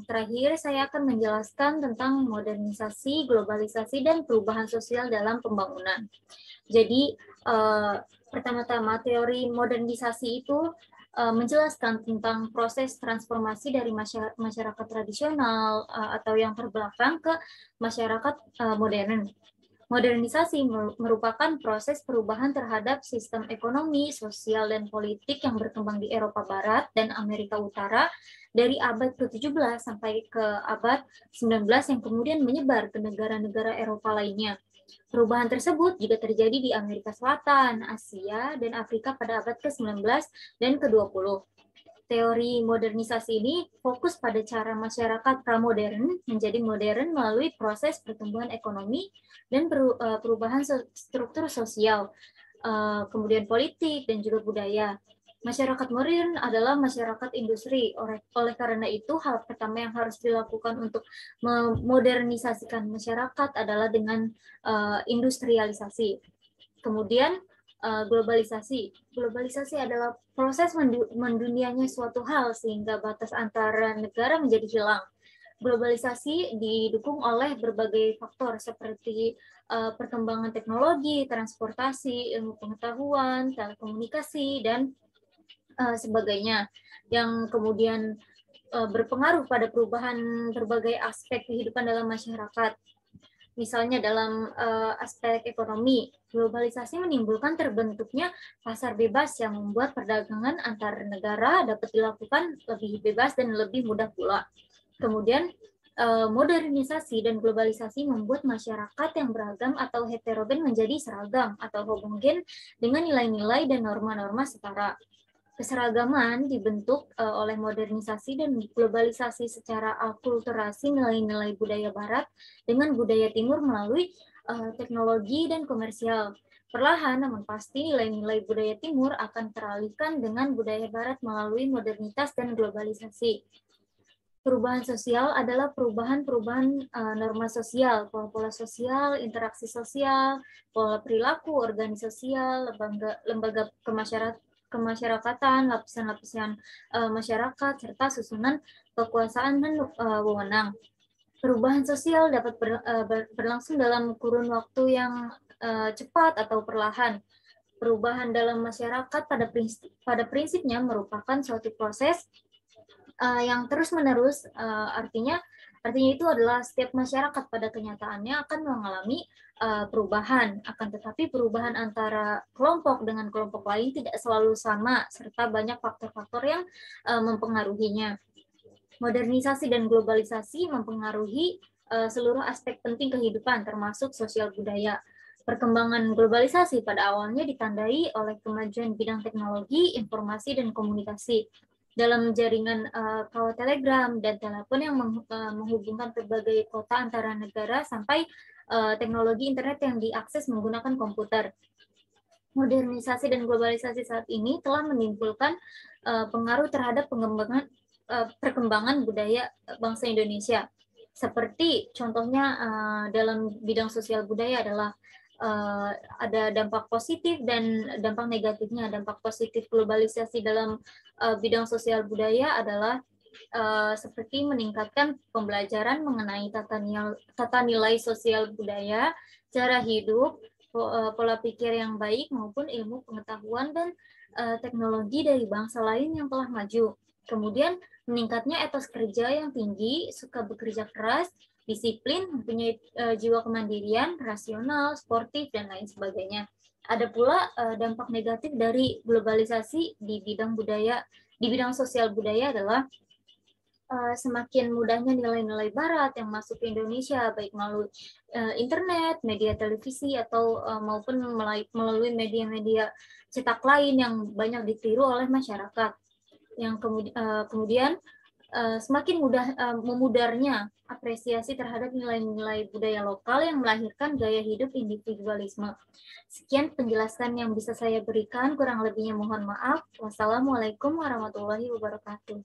terakhir, saya akan menjelaskan tentang modernisasi, globalisasi, dan perubahan sosial dalam pembangunan. Jadi, pertama-tama teori modernisasi itu menjelaskan tentang proses transformasi dari masyarakat tradisional atau yang terbelakang ke masyarakat modern. Modernisasi merupakan proses perubahan terhadap sistem ekonomi, sosial, dan politik yang berkembang di Eropa Barat dan Amerika Utara dari abad ke-17 sampai ke abad 19 yang kemudian menyebar ke negara-negara Eropa lainnya. Perubahan tersebut juga terjadi di Amerika Selatan, Asia, dan Afrika pada abad ke-19 dan ke-20. Teori modernisasi ini fokus pada cara masyarakat pramodern menjadi modern melalui proses pertumbuhan ekonomi dan perubahan struktur sosial, kemudian politik, dan juga budaya. Masyarakat modern adalah masyarakat industri. Oleh karena itu, hal pertama yang harus dilakukan untuk memodernisasikan masyarakat adalah dengan industrialisasi. Kemudian globalisasi. Globalisasi adalah proses mendunianya suatu hal sehingga batas antara negara menjadi hilang. Globalisasi didukung oleh berbagai faktor seperti perkembangan teknologi, transportasi, ilmu pengetahuan, telekomunikasi, dan sebagainya, yang kemudian berpengaruh pada perubahan berbagai aspek kehidupan dalam masyarakat. Misalnya dalam aspek ekonomi, globalisasi menimbulkan terbentuknya pasar bebas yang membuat perdagangan antar negara dapat dilakukan lebih bebas dan lebih mudah pula. Kemudian modernisasi dan globalisasi membuat masyarakat yang beragam atau heterogen menjadi seragam atau homogen dengan nilai-nilai dan norma-norma setara. Keseragaman dibentuk oleh modernisasi dan globalisasi secara akulturasi nilai-nilai budaya barat dengan budaya timur melalui teknologi dan komersial. Perlahan namun pasti nilai-nilai budaya timur akan teralihkan dengan budaya barat melalui modernitas dan globalisasi. Perubahan sosial adalah perubahan norma sosial, pola-pola sosial, interaksi sosial, pola perilaku, organisasi sosial, lembaga kemasyarakatan, lapisan-lapisan masyarakat, serta susunan kekuasaan dan wewenang. Perubahan sosial dapat berlangsung dalam kurun waktu yang cepat atau perlahan. Perubahan dalam masyarakat pada prinsipnya merupakan suatu proses yang terus-menerus, artinya itu adalah setiap masyarakat pada kenyataannya akan mengalami perubahan, akan tetapi perubahan antara kelompok dengan kelompok lain tidak selalu sama, serta banyak faktor-faktor yang mempengaruhinya. Modernisasi dan globalisasi mempengaruhi seluruh aspek penting kehidupan, termasuk sosial budaya. Perkembangan globalisasi pada awalnya ditandai oleh kemajuan bidang teknologi, informasi, dan komunikasi. Dalam jaringan kawat telegram dan telepon yang menghubungkan berbagai kota antara negara sampai teknologi internet yang diakses menggunakan komputer. Modernisasi dan globalisasi saat ini telah menimbulkan pengaruh terhadap perkembangan budaya bangsa Indonesia. Seperti contohnya dalam bidang sosial budaya adalah ada dampak positif dan dampak negatifnya. Dampak positif globalisasi dalam bidang sosial budaya adalah seperti meningkatkan pembelajaran mengenai tata nilai sosial budaya, cara hidup, pola pikir yang baik, maupun ilmu pengetahuan dan teknologi dari bangsa lain yang telah maju. Kemudian meningkatnya etos kerja yang tinggi, suka bekerja keras, disiplin, mempunyai jiwa kemandirian, rasional, sportif, dan lain sebagainya. Ada pula dampak negatif dari globalisasi di bidang sosial budaya adalah semakin mudahnya nilai-nilai barat yang masuk ke Indonesia, baik melalui internet, media televisi, atau maupun melalui media-media cetak lain yang banyak ditiru oleh masyarakat. Yang kemudian semakin memudarnya apresiasi terhadap nilai-nilai budaya lokal yang melahirkan gaya hidup individualisme. Sekian penjelasan yang bisa saya berikan, kurang lebihnya mohon maaf. Wassalamualaikum warahmatullahi wabarakatuh.